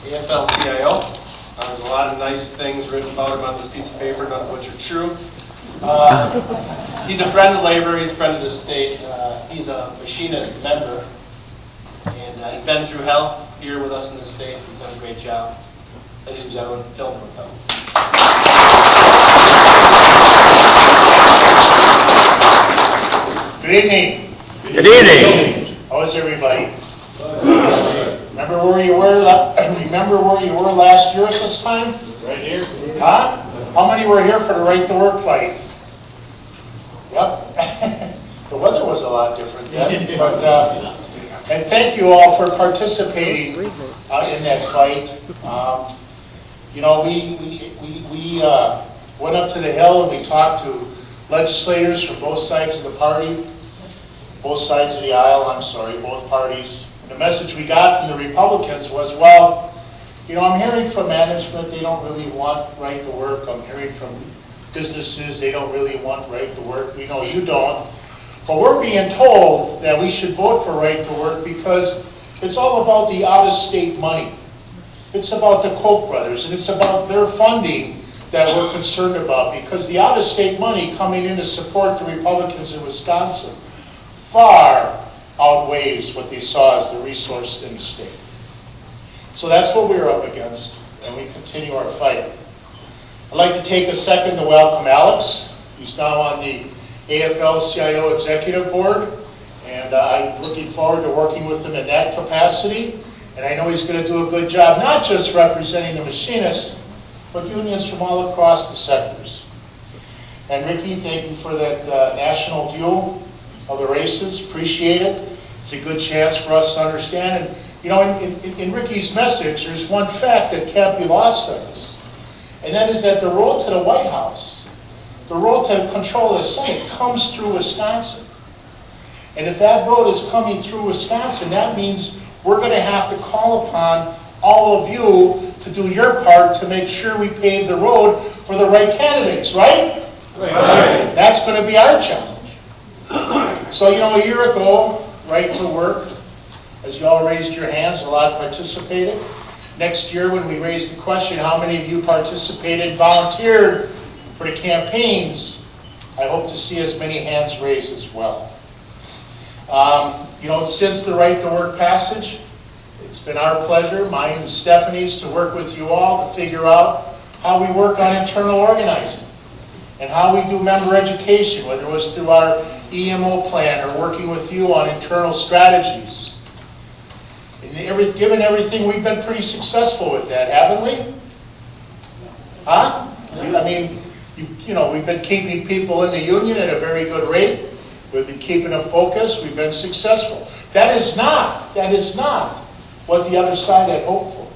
AFL-CIO. There's a lot of nice things written about him on this piece of paper, none of which are true. He's a friend of labor, he's a friend of the state. He's a machinist member, and he's been through hell here with us in the state. He's done a great job. Ladies and gentlemen, Phil Neuenfeldt. Good evening. Good evening. How is everybody? Remember where you were? Remember where you were last year at this time? Right here. Huh? How many were here for the right to work fight? Yep. The weather was a lot different then. But and thank you all for participating in that fight. You know, we went up to the Hill and we talked to legislators from both sides of the party. Both sides of the aisle, I'm sorry, both parties. And the message we got from the Republicans was, well, you know, I'm hearing from management they don't really want right to work. I'm hearing from businesses they don't really want right to work. We know you don't. But we're being told that we should vote for right to work because it's all about the out-of-state money. It's about the Koch brothers, and it's about their funding that we're concerned about, because the out-of-state money coming in to support the Republicans in Wisconsin far outweighs what they saw as the resource in the state. So that's what we're up against, and we continue our fight. I'd like to take a second to welcome Alex. He's now on the AFL-CIO Executive Board, and I'm looking forward to working with him in that capacity. And I know he's going to do a good job, not just representing the machinists, but unions from all across the sectors. And Ricky, thank you for that national view of the races. Appreciate it. It's a good chance for us to understand. And you know, in Ricky's message, there's one fact that can't be lost on us, and that is that the road to the White House, the road to control of the Senate, comes through Wisconsin. And if that road is coming through Wisconsin, that means we're going to have to call upon all of you to do your part to make sure we pave the road for the right candidates, right? Right. That's going to be our challenge. So, you know, a year ago, right to work, as you all raised your hands, a lot participated. Next year, when we raise the question, how many of you participated, volunteered for the campaigns, I hope to see as many hands raised as well. You know, since the right to work passage, it's been our pleasure, mine and Stephanie's, to work with you all to figure out how we work on internal organizing and how we do member education, whether it was through our EMO plan or working with you on internal strategies. And given everything, we've been pretty successful with that, haven't we? Huh? I mean, you know, we've been keeping people in the union at a very good rate. We've been keeping them focused. We've been successful. That is not what the other side had hoped for.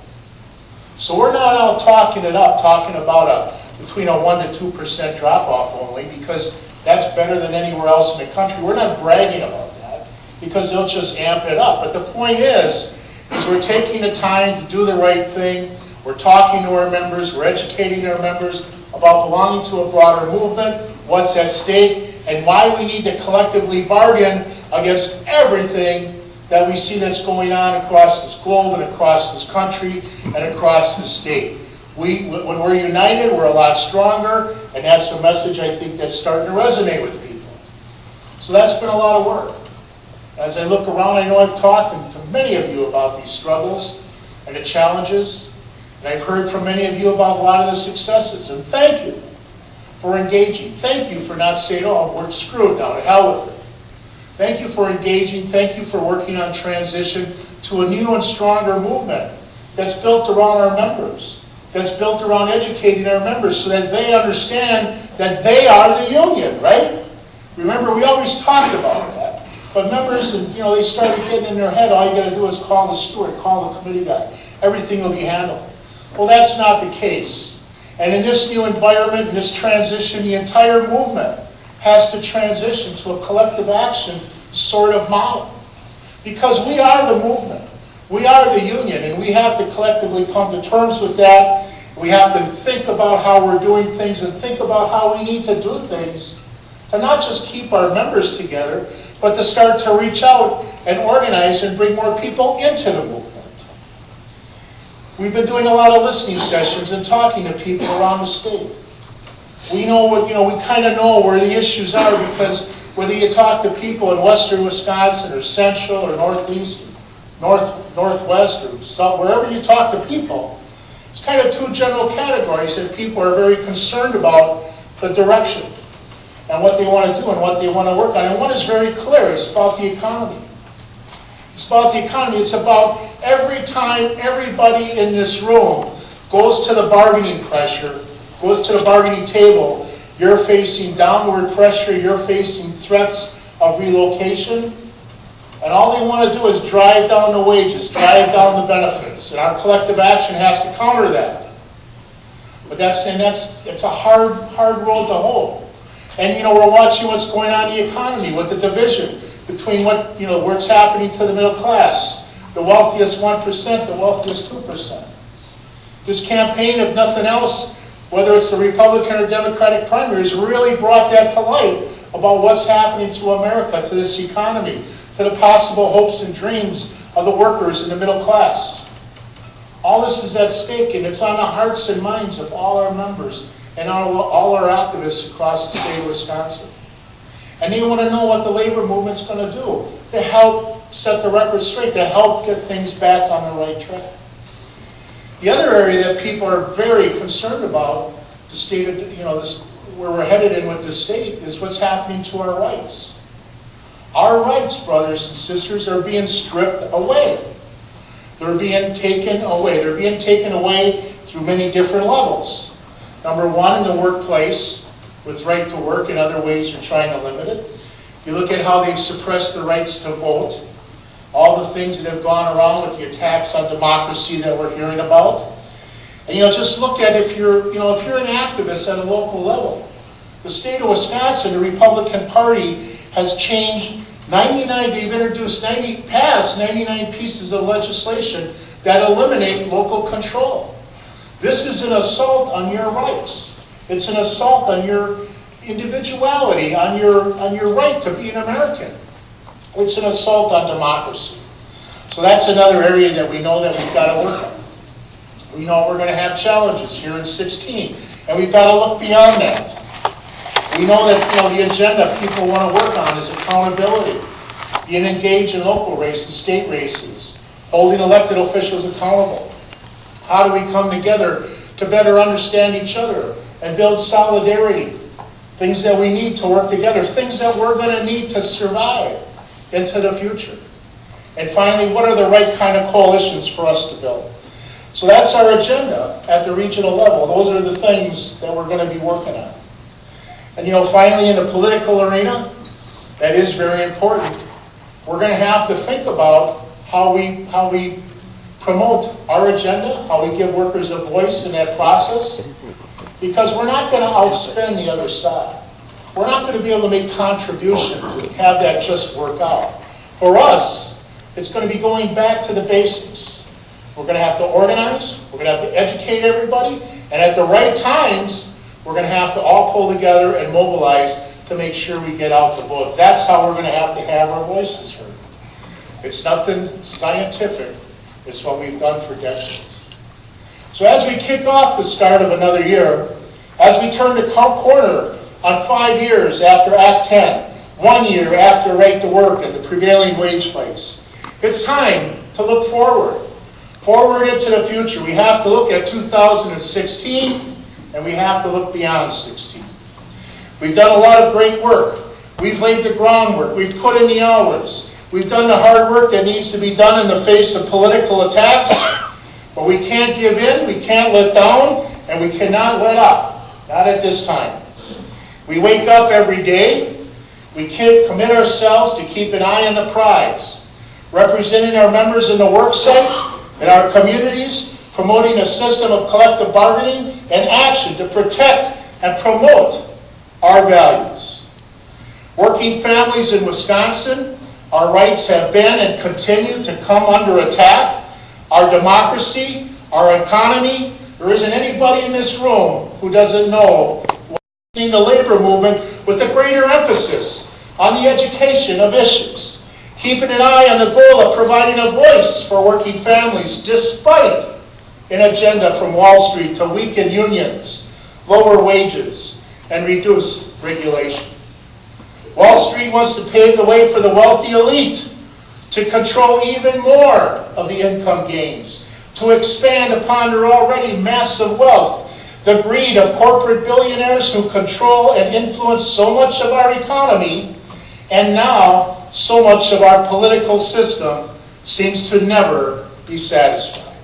So we're not out talking it up, talking about between a 1% to 2% drop-off only, because that's better than anywhere else in the country. We're not bragging about that, because they'll just amp it up. But the point is we're taking the time to do the right thing. We're talking to our members. We're educating our members about belonging to a broader movement, what's at stake, and why we need to collectively bargain against everything that we see that's going on across this globe and across this country and across the state. When we're united, we're a lot stronger, and that's a message I think that's starting to resonate with people. So that's been a lot of work. As I look around, I know I've talked to many of you about these struggles and the challenges, and I've heard from many of you about a lot of the successes, and thank you for engaging. Thank you for not saying, oh, we're screwed now, to hell with it. Thank you for engaging. Thank you for working on transition to a new and stronger movement that's built around our members, that's built around educating our members so that they understand that they are the union, right? Remember, we always talked about that. But members, you know, they started getting in their head, all you got to do is call the steward, call the committee guy. Everything will be handled. Well, that's not the case. And in this new environment, in this transition, the entire movement has to transition to a collective action sort of model. Because we are the movement. We are the union, and we have to collectively come to terms with that. We have to think about how we're doing things and think about how we need to do things to not just keep our members together, but to start to reach out and organize and bring more people into the movement. We've been doing a lot of listening sessions and talking to people around the state. We know what, we kind of know where the issues are, because whether you talk to people in western Wisconsin or central or northeast, northwest or south, wherever you talk to people, it's kind of two general categories that people are very concerned about the direction and what they want to do and what they want to work on. And one is very clear, it's about the economy. It's about the economy. It's about every time everybody in this room goes to the bargaining pressure, goes to the bargaining table, you're facing downward pressure, you're facing threats of relocation, and all they want to do is drive down the wages, drive down the benefits, and our collective action has to counter that. But it's a hard road to hoe. And we're watching what's going on in the economy with the division between what's happening to the middle class, the wealthiest 1%, the wealthiest 2%. This campaign, if nothing else, whether it's the Republican or Democratic primaries, really brought that to light about what's happening to America, to this economy, to the possible hopes and dreams of the workers in the middle class. All this is at stake, and it's on the hearts and minds of all our members and all our activists across the state of Wisconsin. And they want to know what the labor movement's going to do to help set the record straight, to help get things back on the right track. The other area that people are very concerned about, the state of, where we're headed in with the state, is what's happening to our rights. Our rights, brothers and sisters, are being stripped away. They're being taken away. They're being taken away through many different levels. Number one, in the workplace, with right to work, and other ways you're trying to limit it. You look at how they've suppressed the rights to vote, all the things that have gone around with the attacks on democracy that we're hearing about. And just look at if you're an activist at a local level. The state of Wisconsin, the Republican Party, has changed 99, they've introduced passed 99 pieces of legislation that eliminate local control. This is an assault on your rights. It's an assault on your individuality, on your right to be an American. It's an assault on democracy. So that's another area that we know that we've got to work on. We know we're going to have challenges here in 16, and we've got to look beyond that. We know that the agenda people want to work on is accountability, being engaged in local races, state races, holding elected officials accountable. How do we come together to better understand each other and build solidarity? Things that we need to work together, things that we're going to need to survive into the future. And finally, what are the right kind of coalitions for us to build? So that's our agenda at the regional level. Those are the things that we're going to be working on. And finally, in the political arena, that is very important. We're going to have to think about how we promote our agenda, how we give workers a voice in that process, because we're not going to outspend the other side. We're not going to be able to make contributions and have that just work out. For us, it's going to be going back to the basics. We're going to have to organize, we're going to have to educate everybody, and at the right times, we're going to have to all pull together and mobilize to make sure we get out the vote. That's how we're going to have our voices heard. It's nothing scientific. It's what we've done for decades. So as we kick off the start of another year, as we turn the corner on 5 years after Act 10, 1 year after Right to Work and the prevailing wage fights, it's time to look forward into the future. We have to look at 2016, and we have to look beyond 16. We've done a lot of great work. We've laid the groundwork. We've put in the hours. We've done the hard work that needs to be done in the face of political attacks. But we can't give in, we can't let down, and we cannot let up. Not at this time. We wake up every day. We commit ourselves to keep an eye on the prize, representing our members in the work site, in our communities, promoting a system of collective bargaining and action to protect and promote our values. Working families in Wisconsin, our rights have been and continue to come under attack. Our democracy, our economy, there isn't anybody in this room who doesn't know the labor movement with a greater emphasis on the education of issues, keeping an eye on the goal of providing a voice for working families despite an agenda from Wall Street to weaken unions, lower wages, and reduce regulation. Wall Street wants to pave the way for the wealthy elite to control even more of the income gains, to expand upon their already massive wealth. The greed of corporate billionaires who control and influence so much of our economy, and now so much of our political system, seems to never be satisfied.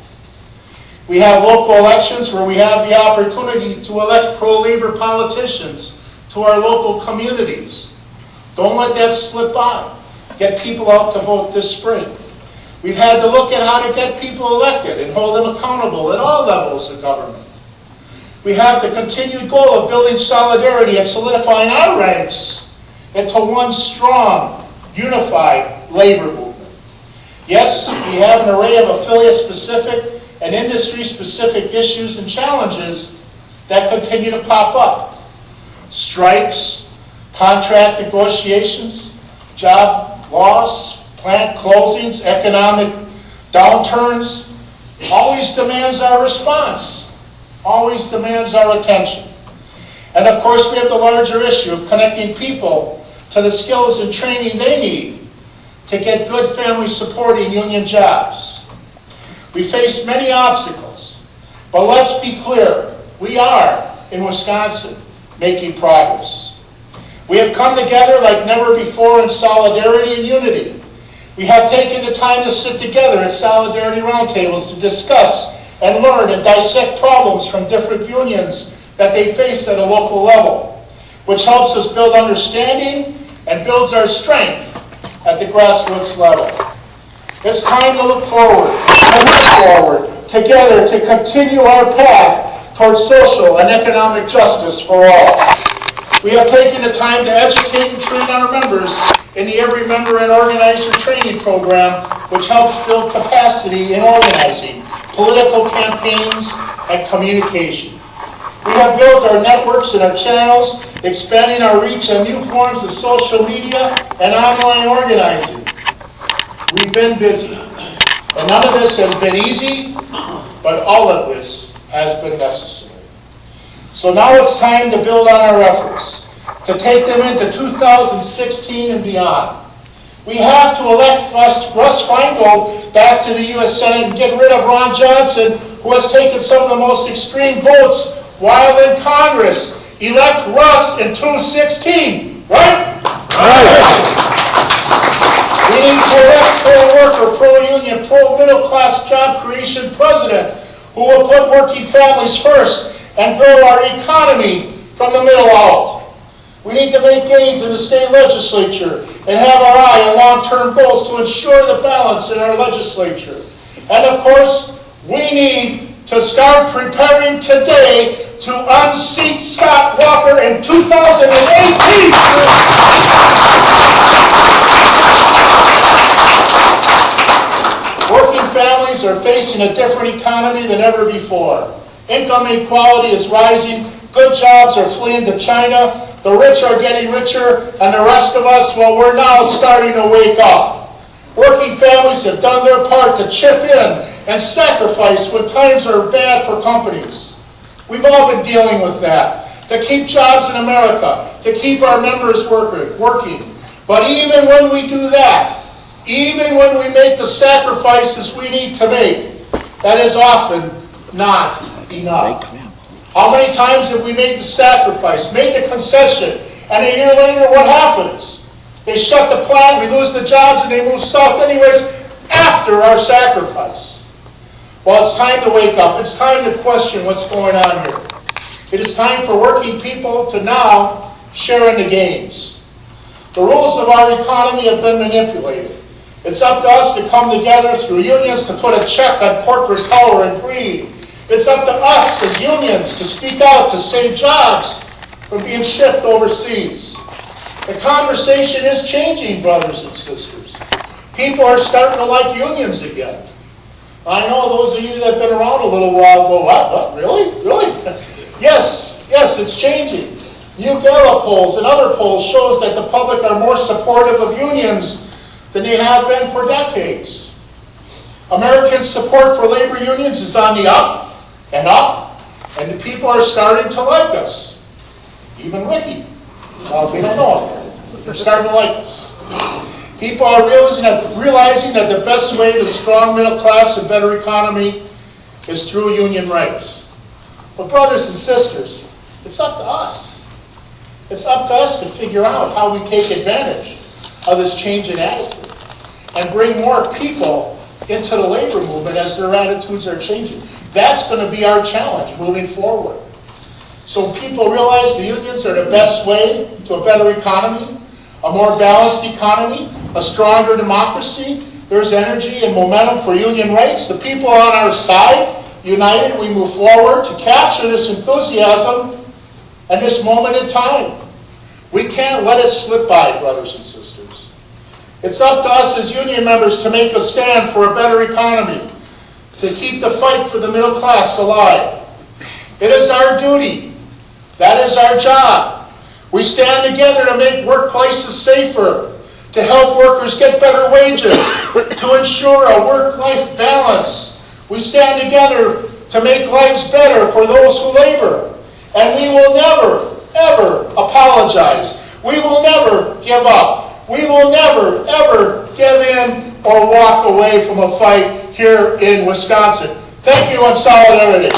We have local elections where we have the opportunity to elect pro-labor politicians to our local communities. Don't let that slip by. Get people out to vote this spring. We've had to look at how to get people elected and hold them accountable at all levels of government. We have the continued goal of building solidarity and solidifying our ranks into one strong, unified labor movement. Yes, we have an array of affiliate-specific and industry-specific issues and challenges that continue to pop up. Strikes, contract negotiations, job loss, plant closings, economic downturns, always demands our response, always demands our attention. And of course, we have the larger issue of connecting people to the skills and training they need to get good family-supporting union jobs. We face many obstacles, but let's be clear, we are, in Wisconsin, making progress. We have come together like never before in solidarity and unity. We have taken the time to sit together at solidarity roundtables to discuss and learn and dissect problems from different unions that they face at a local level, which helps us build understanding and builds our strength at the grassroots level. It's time to look forward and move forward together to continue our path towards social and economic justice for all. We have taken the time to educate and train our members in the Every Member and Organizer Training Program, which helps build capacity in organizing, political campaigns, and communication. We have built our networks and our channels, expanding our reach on new forms of social media and online organizing. We've been busy, and none of this has been easy, but all of this has been necessary. So now it's time to build on our efforts, to take them into 2016 and beyond. We have to elect Russ Feingold back to the U.S. Senate and get rid of Ron Johnson, who has taken some of the most extreme votes while in Congress. Elect Russ in 2016, right? Right. We need to elect pro-worker, pro-union, pro-middle-class job creation president who will put working families first and grow our economy from the middle out. We need to make gains in the state legislature and have our eye on long-term goals to ensure the balance in our legislature. And of course, we need to start preparing today to unseat Scott Walker in 2018. Working families are facing a different economy than ever before. Income inequality is rising, good jobs are fleeing to China, the rich are getting richer, and the rest of us, well, we're now starting to wake up. Working families have done their part to chip in and sacrifice when times are bad for companies. We've all been dealing with that, to keep jobs in America, to keep our members working. But even when we do that, even when we make the sacrifices we need to make, that is often not enough. How many times have we made the sacrifice, made the concession, and a year later what happens? They shut the plant, we lose the jobs, and they move south anyways after our sacrifice. Well, it's time to wake up. It's time to question what's going on here. It is time for working people to now share in the gains. The rules of our economy have been manipulated. It's up to us to come together through unions to put a check on corporate power and greed. It's up to us as unions to speak out to save jobs from being shipped overseas. The conversation is changing, brothers and sisters. People are starting to like unions again. I know those of you that have been around a little while go, what, really? Really? Yes, it's changing. New Gallup polls and other polls shows that the public are more supportive of unions than they have been for decades. American support for labor unions is on the up, and the people are starting to like us. Even Ricky. Well, we don't know him. They're starting to like us. People are realizing that the best way to strong middle class and better economy is through union rights. But brothers and sisters, it's up to us. It's up to us to figure out how we take advantage of this change in attitude and bring more people into the labor movement as their attitudes are changing. That's going to be our challenge moving forward. So people realize the unions are the best way to a better economy, a more balanced economy, a stronger democracy. There's energy and momentum for union rights. The people on our side, united, we move forward to capture this enthusiasm at this moment in time. We can't let it slip by, brothers and sisters. It's up to us as union members to make a stand for a better economy, to keep the fight for the middle class alive. It is our duty. That is our job. We stand together to make workplaces safer, to help workers get better wages, to ensure a work-life balance. We stand together to make lives better for those who labor. And we will never, ever apologize. We will never give up. We will never, ever give in or walk away from a fight here in Wisconsin. Thank you in solidarity.